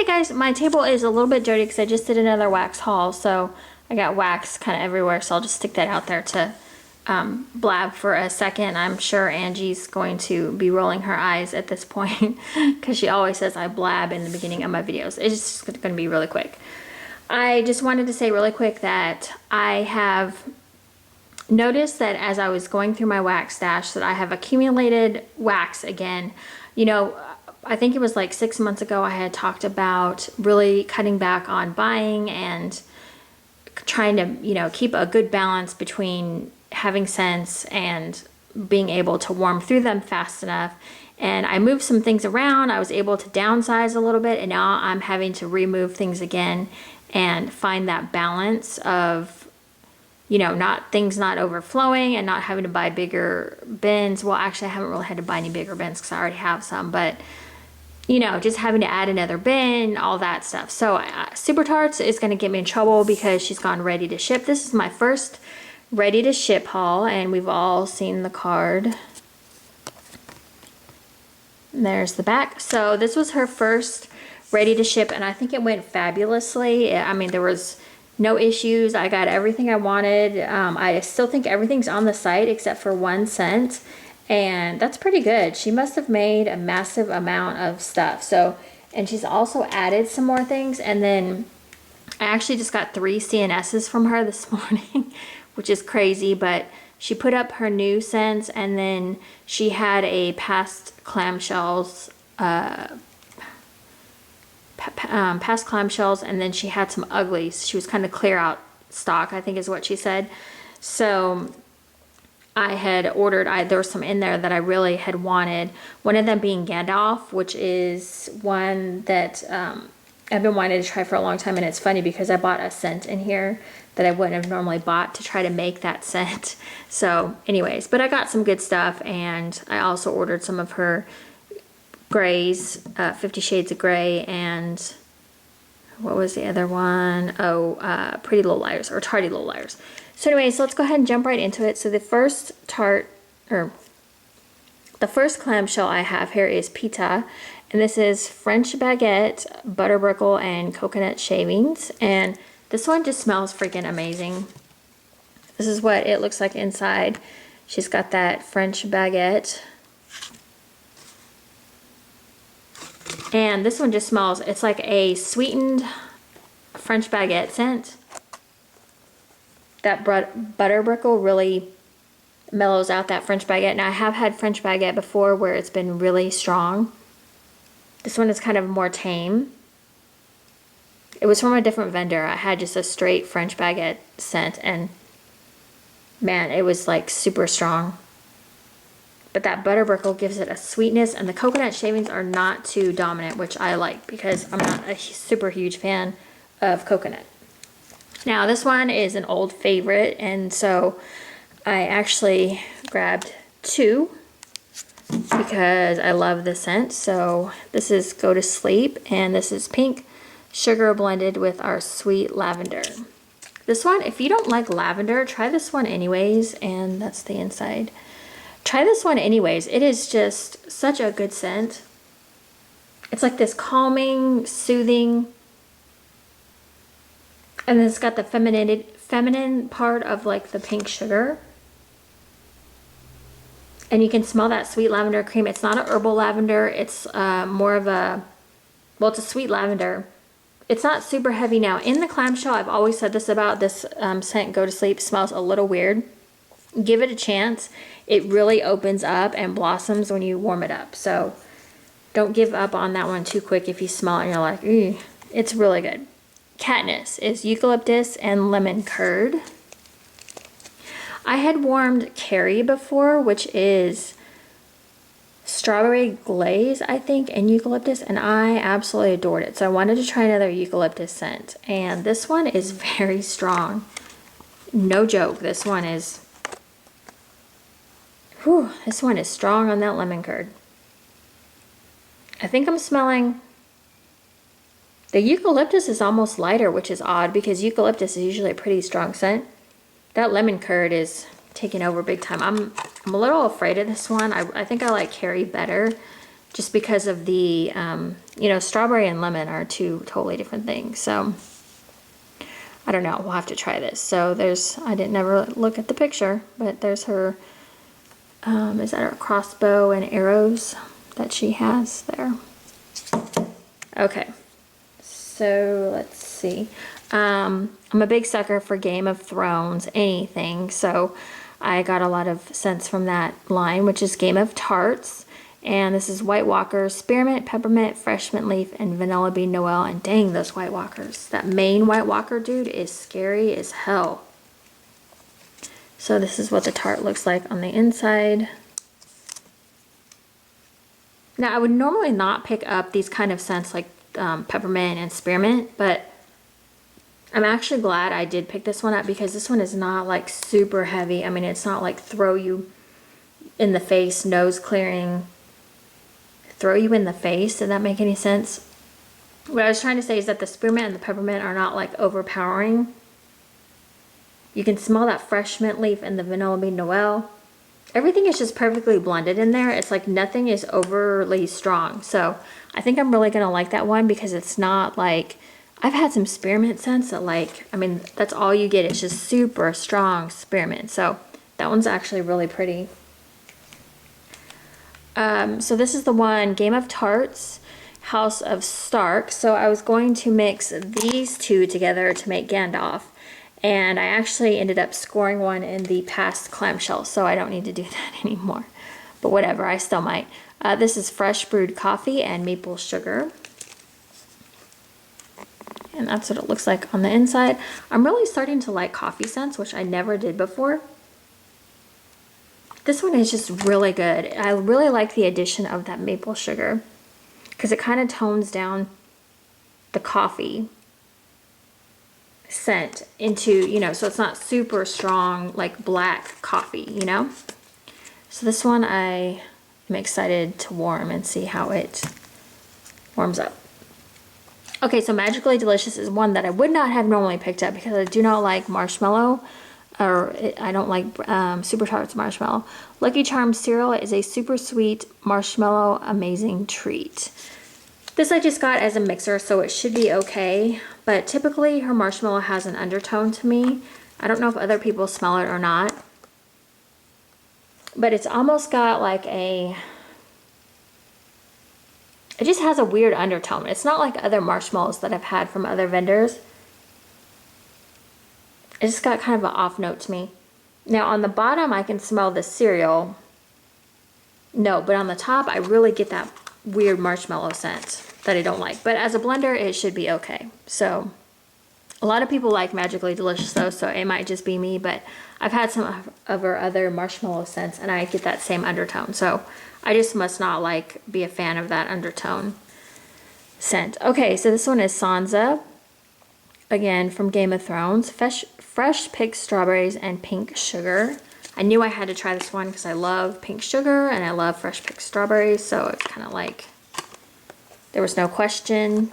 Okay guys, my table is a little bit dirty because I just did another wax haul, so I got wax kind of everywhere, so I'll just stick that out there to blab for a second. I'm sure Angie's going to be rolling her eyes at this point because she always says I blab in the beginning of my videos. It's just going to be really quick. I just wanted to say really quick that I have noticed that as I was going through my wax stash that I have accumulated wax again. You know, I think it was like 6 months ago I had talked about really cutting back on buying and trying to, you know, keep a good balance between having scents and being able to warm through them fast enough. And I moved some things around. I was able to downsize a little bit, and now I'm having to remove things again and find that balance of, you know, things not overflowing and not having to buy bigger bins. Well, actually I haven't really had to buy any bigger bins because I already have some, but you know, just having to add another bin, all that stuff. So Super Tarts is going to get me in trouble because she's gone ready to ship. This is my first ready to ship haul, and we've all seen the card. And there's the back. So this was her first ready to ship, and I think it went fabulously. I mean, there was no issues. I got everything I wanted. I still think everything's on the site except for 1 cent, and that's pretty good. She must have made a massive amount of stuff. So, and she's also added some more things, and then I actually just got 3 CNSs from her this morning, which is crazy, but she put up her new scents, and then she had a past clamshells, and then she had some uglies. She was kind of clear out stock, I think is what she said. So I had ordered, there was some in there that I really had wanted. One of them being Gandalf, which is one that I've been wanting to try for a long time, and it's funny because I bought a scent in here that I wouldn't have normally bought to try to make that scent. So anyways, but I got some good stuff, and I also ordered some of her grays, 50 Shades of Grey, and what was the other one? Oh, Pretty Little Liars, or Tardy Little Liars. So anyways, let's go ahead and jump right into it. So the first tart, or the first clamshell I have here is Pita, and this is French baguette, butterbrickle, and coconut shavings, and this one just smells freaking amazing. This is what it looks like inside. She's got that French baguette. And this one just smells, it's like a sweetened French baguette scent. That butterbrickle really mellows out that French baguette. Now I have had French baguette before where it's been really strong. This one is kind of more tame. It was from a different vendor. I had just a straight French baguette scent, and man, it was like super strong. But that butterbrickle gives it a sweetness, and the coconut shavings are not too dominant, which I like because I'm not a super huge fan of coconut. Now this one is an old favorite, and so I actually grabbed 2 because I love the scent. So this is Go to Sleep, and this is pink sugar blended with our sweet lavender. This one, if you don't like lavender, try this one anyways, and that's the inside. Try this one anyways. It is just such a good scent. It's like this calming, soothing, and then it's got the feminine part of like the pink sugar. And you can smell that sweet lavender cream. It's not a herbal lavender. It's more of a, well, it's a sweet lavender. It's not super heavy. Now in the clamshell, I've always said this about this scent, Go to Sleep, smells a little weird. Give it a chance. It really opens up and blossoms when you warm it up. So don't give up on that one too quick if you smell it and you're like, ooh, it's really good. Katniss is eucalyptus and lemon curd. I had warmed Carrie before, which is strawberry glaze, I think, and eucalyptus, and I absolutely adored it. So I wanted to try another eucalyptus scent, and this one is very strong. No joke, this one is, whew, this one is strong on that lemon curd. I think I'm smelling, the eucalyptus is almost lighter, which is odd because eucalyptus is usually a pretty strong scent. That lemon curd is taking over big time. I'm a little afraid of this one. I think I like Carrie better. just because of the, you know, strawberry and lemon are two totally different things. So I don't know, we'll have to try this. So there's, I didn't ever look at the picture, but there's her, is that her crossbow and arrows that she has there? Okay, so let's see. I'm a big sucker for Game of Thrones, anything, so I got a lot of scents from that line, which is Game of Tarts. And this is White Walker, Spearmint, Peppermint, Fresh Mint Leaf, and Vanilla Bean Noel. And dang, those White Walkers. That main White Walker dude is scary as hell. So this is what the tart looks like on the inside. Now, I would normally not pick up these kind of scents like peppermint and spearmint, but I'm actually glad I did pick this one up because this one is not like super heavy. I mean, it's not like throw you in the face, nose clearing, throw you in the face. Did that make any sense? What I was trying to say is that the spearmint and the peppermint are not like overpowering. You can smell that fresh mint leaf and the vanilla bean Noel. Everything is just perfectly blended in there. It's like nothing is overly strong. So I think I'm really gonna like that one because it's not like, I've had some spearmint scents that like, I mean, that's all you get. It's just super strong spearmint. So that one's actually really pretty. So this is the one, Game of Tarts, House of Stark. So I was going to mix these two together to make Gandalf. And I actually ended up scoring one in the past clamshell, so I don't need to do that anymore. But whatever, I still might. This is fresh brewed coffee and maple sugar. And that's what it looks like on the inside. I'm really starting to like coffee scents, which I never did before. This one is just really good. I really like the addition of that maple sugar because it kind of tones down the coffee scent into, you know, so it's not super strong like black coffee, you know. So this one I am excited to warm and see how it warms up. Okay, so Magically Delicious is one that I would not have normally picked up because I do not like marshmallow, or I don't like Super Tarts marshmallow. Lucky Charms cereal is a super sweet marshmallow amazing treat. This I just got as a mixer, so it should be okay. But typically her marshmallow has an undertone to me. I don't know if other people smell it or not. But it's almost got like a... It just has a weird undertone. It's not like other marshmallows that I've had from other vendors. It just got kind of an off note to me. Now on the bottom I can smell the cereal. No, but on the top I really get that weird marshmallow scent that I don't like. But as a blender it should be okay. So a lot of people like Magically Delicious though, so it might just be me, but I've had some of her other marshmallow scents and I get that same undertone. So I just must not like be a fan of that undertone scent. Okay, so this one is Sonza. Again, from Game of Thrones. Fresh picked strawberries and pink sugar. I knew I had to try this one because I love pink sugar and I love fresh picked strawberries, so it's kind of like there was no question.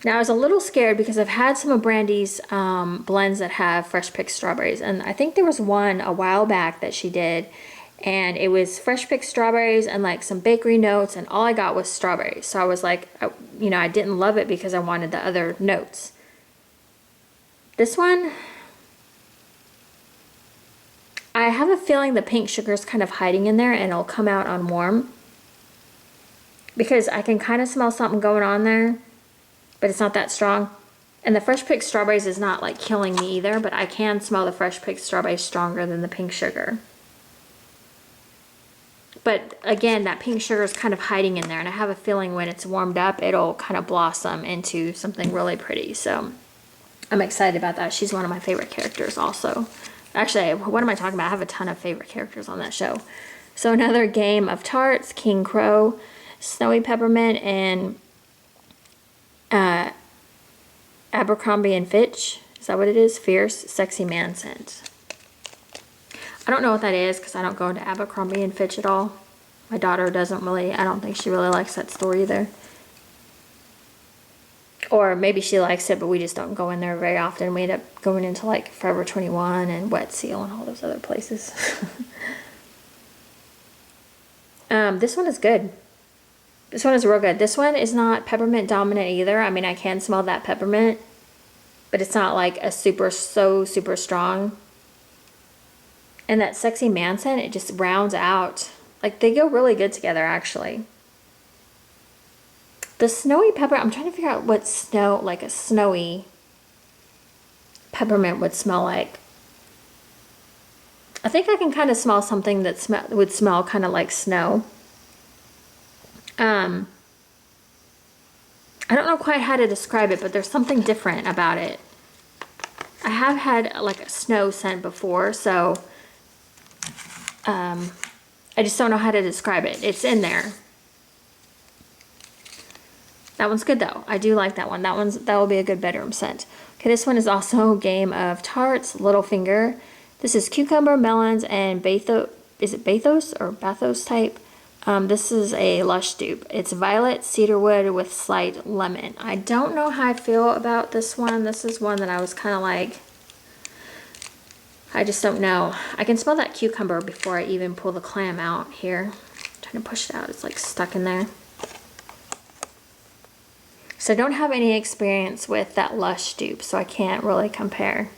Now I was a little scared because I've had some of Brandy's blends that have fresh picked strawberries, and I think there was one a while back that she did, and it was fresh picked strawberries and like some bakery notes, and all I got was strawberries. So I was like, you know, I didn't love it because I wanted the other notes. This one, I have a feeling the pink sugar is kind of hiding in there and it'll come out on warm. Because I can kind of smell something going on there, but it's not that strong. And the fresh picked strawberries is not like killing me either, but I can smell the fresh picked strawberries stronger than the pink sugar. But again, that pink sugar is kind of hiding in there, and I have a feeling when it's warmed up, it'll kind of blossom into something really pretty. So I'm excited about that. She's one of my favorite characters also. Actually, what am I talking about? I have a ton of favorite characters on that show. So another Game of Tarts, King Crow, Snowy Peppermint, and Abercrombie and Fitch. Is that what it is? Fierce Sexy Man Scent. I don't know what that is because I don't go into Abercrombie and Fitch at all. My daughter doesn't really, I don't think she really likes that store either. Or maybe she likes it, but we just don't go in there very often. We end up going into like Forever 21 and Wet Seal and all those other places. This one is good. This one is real good. This one is not peppermint dominant either. I mean, I can smell that peppermint, but it's not like a super strong. And that sexy man scent, it just rounds out. Like, they go really good together, actually. The snowy pepper, I'm trying to figure out what like a snowy peppermint would smell like. I think I can kind of smell something that would smell kind of like snow. I don't know quite how to describe it, but there's something different about it. I have had like a snow scent before, so I just don't know how to describe it. It's in there. That one's good though. I do like that one. That will be a good bedroom scent. Okay, this one is also a game of Tarts, Littlefinger. This is cucumber, melons, and is it bathos or bathos type? This is a Lush dupe. It's violet cedarwood with slight lemon. I don't know how I feel about this one. This is one that I was kind of like, I just don't know. I can smell that cucumber before I even pull the clam out here. I'm trying to push it out. It's like stuck in there. So I don't have any experience with that Lush dupe, so I can't really compare.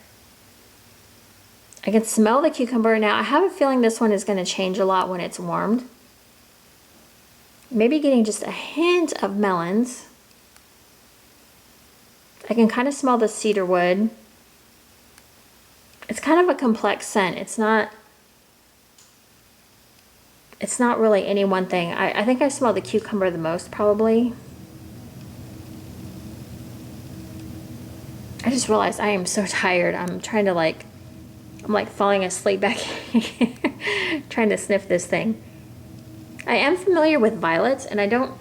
I can smell the cucumber. Now, I have a feeling this one is going to change a lot when it's warmed. Maybe getting just a hint of melons. I can kind of smell the cedarwood. It's kind of a complex scent. It's not really any one thing. I think I smell the cucumber the most, probably. I just realized I am so tired. I'm trying to I'm like falling asleep back here, trying to sniff this thing. I am familiar with violets, and I feel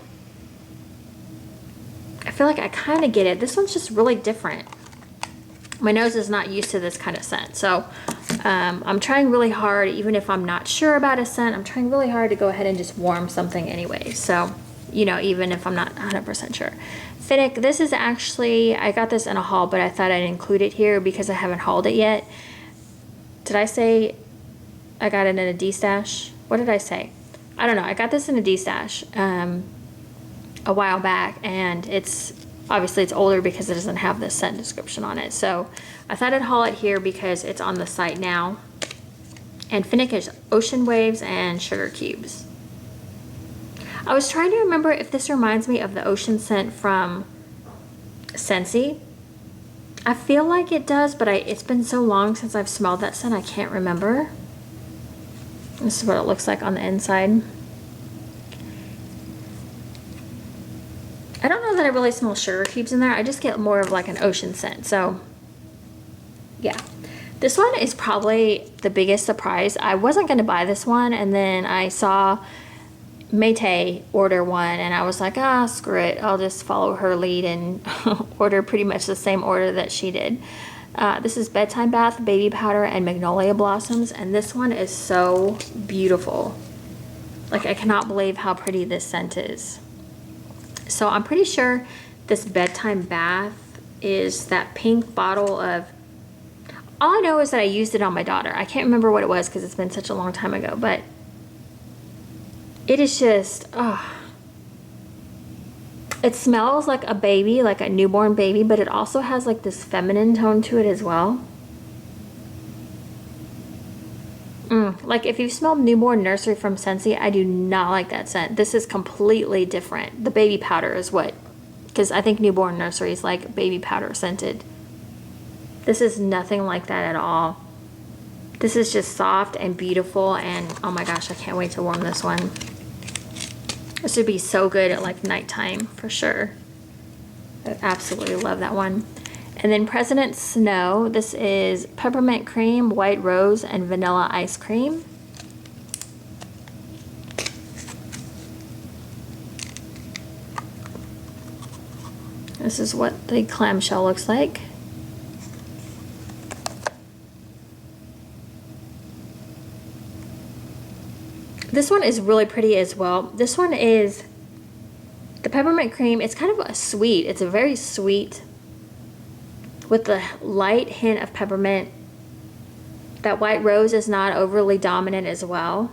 like I kind of get it. This one's just really different. My nose is not used to this kind of scent, so I'm trying really hard, even if I'm not sure about a scent, I'm trying really hard to go ahead and just warm something anyway. So, you know, even if I'm not 100% sure. Finnick, this is actually, I got this in a haul, but I thought I'd include it here because I haven't hauled it yet. Did I say I got it in a D-stash? What did I say? I don't know. I got this in a D-stash a while back, and obviously it's older because it doesn't have the scent description on it. So I thought I'd haul it here because it's on the site now. And Finnick is Ocean Waves and Sugar Cubes. I was trying to remember if this reminds me of the ocean scent from Scentsy. I feel like it does, but it's been so long since I've smelled that scent, I can't remember. This is what it looks like on the inside. I don't know that I really smell sugar cubes in there. I just get more of like an ocean scent. So, yeah. This one is probably the biggest surprise. I wasn't going to buy this one, and then I saw Mayte order one, and I was like, screw it. I'll just follow her lead and order pretty much the same order that she did. This is Bedtime Bath, Baby Powder, and Magnolia Blossoms, and this one is so beautiful. Like, I cannot believe how pretty this scent is. So I'm pretty sure this Bedtime Bath is that pink bottle of... All I know is that I used it on my daughter. I can't remember what it was because it's been such a long time ago, but it is just, it smells like a baby, like a newborn baby, but it also has like this feminine tone to it as well. Like if you've smelled Newborn Nursery from Scentsy, I do not like that scent. This is completely different. The baby powder is what, because I think Newborn Nursery is like baby powder scented. This is nothing like that at all. This is just soft and beautiful, and oh my gosh, I can't wait to warm this one. This would be so good at like nighttime for sure. I absolutely love that one. And then President Snow, this is peppermint cream, white rose, and vanilla ice cream. This is what the clamshell looks like. This one is really pretty as well. This one is the peppermint cream. It's kind of a sweet. It's a very sweet with the light hint of peppermint. That white rose is not overly dominant as well.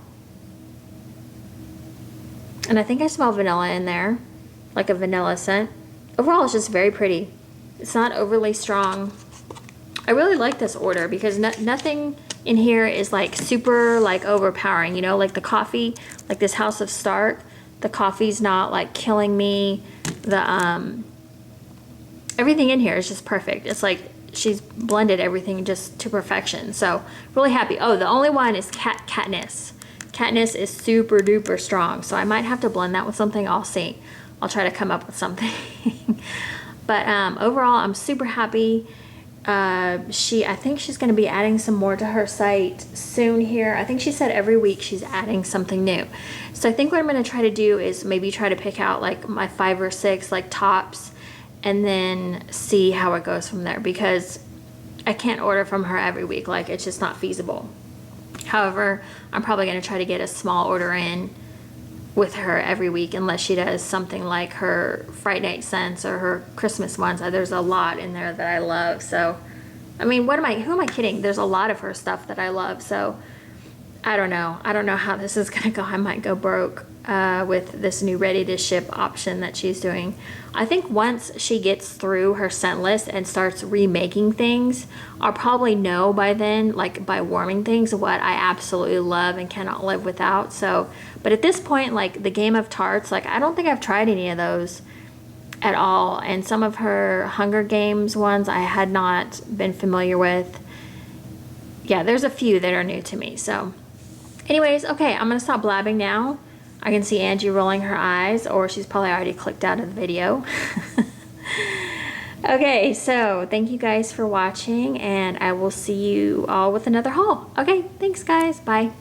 And I think I smell vanilla in there, like a vanilla scent. Overall, it's just very pretty. It's not overly strong. I really like this order because nothing in here is like super like overpowering, you know, like the coffee, like this House of Stark, the coffee's not like killing me. The everything in here is just perfect. It's like she's blended everything just to perfection. So really happy. Oh, the only one is Katniss. Katniss is super duper strong, so I might have to blend that with something. I'll see. I'll try to come up with something. But overall, I'm super happy. I think she's going to be adding some more to her site soon here. I think she said every week she's adding something new. So I think what I'm going to try to do is maybe try to pick out like my 5 or 6 like tops and then see how it goes from there, because I can't order from her every week. Like, it's just not feasible. However, I'm probably going to try to get a small order in with her every week, unless she does something like her Fright Night scents or her Christmas ones. There's a lot in there that I love. So, I mean, who am I kidding? There's a lot of her stuff that I love. So, I don't know. I don't know how this is going to go. I might go broke with this new ready to ship option that she's doing. I think once she gets through her scent list and starts remaking things, I'll probably know by then, like by warming things, what I absolutely love and cannot live without. So, but at this point, like the game of Tarts, like I don't think I've tried any of those at all. And some of her Hunger Games ones I had not been familiar with. Yeah, there's a few that are new to me. So anyways, okay, I'm gonna stop blabbing now. I can see Angie rolling her eyes, or she's probably already clicked out of the video. Okay, so thank you guys for watching, and I will see you all with another haul. Okay, thanks guys, bye.